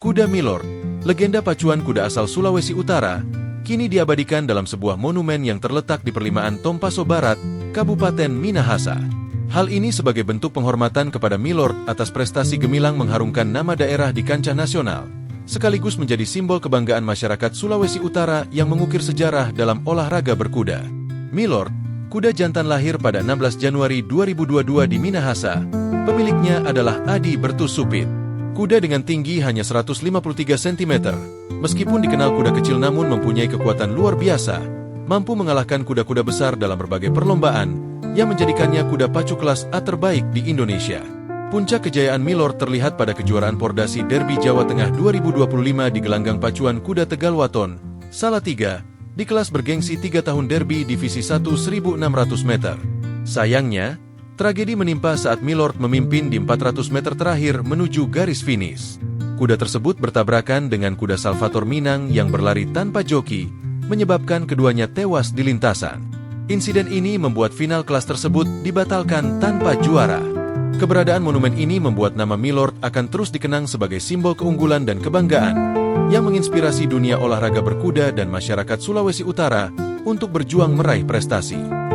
Kuda Milord, legenda pacuan kuda asal Sulawesi Utara, kini diabadikan dalam sebuah monumen yang terletak di perlimaan Tompaso Barat, Kabupaten Minahasa. Hal ini sebagai bentuk penghormatan kepada Milord atas prestasi gemilang mengharumkan nama daerah di kancah nasional, sekaligus menjadi simbol kebanggaan masyarakat Sulawesi Utara yang mengukir sejarah dalam olahraga berkuda. Milord, kuda jantan lahir pada 16 Januari 2022 di Minahasa. Pemiliknya adalah Adi Bertus Supit. Kuda dengan tinggi hanya 153 cm, meskipun dikenal kuda kecil namun mempunyai kekuatan luar biasa, mampu mengalahkan kuda-kuda besar dalam berbagai perlombaan, yang menjadikannya kuda pacu kelas A terbaik di Indonesia. Puncak kejayaan Milord terlihat pada kejuaraan Pordasi Derby Jawa Tengah 2025 di gelanggang pacuan kuda Tegal Waton, Salatiga, di kelas bergengsi 3 tahun Derby Divisi 1 1.600 meter. Sayangnya, tragedi menimpa saat Milord memimpin di 400 meter terakhir menuju garis finish. Kuda tersebut bertabrakan dengan kuda Salvator Minang yang berlari tanpa joki, menyebabkan keduanya tewas di lintasan. Insiden ini membuat final kelas tersebut dibatalkan tanpa juara. Keberadaan monumen ini membuat nama Milord akan terus dikenang sebagai simbol keunggulan dan kebanggaan, yang menginspirasi dunia olahraga berkuda dan masyarakat Sulawesi Utara untuk berjuang meraih prestasi.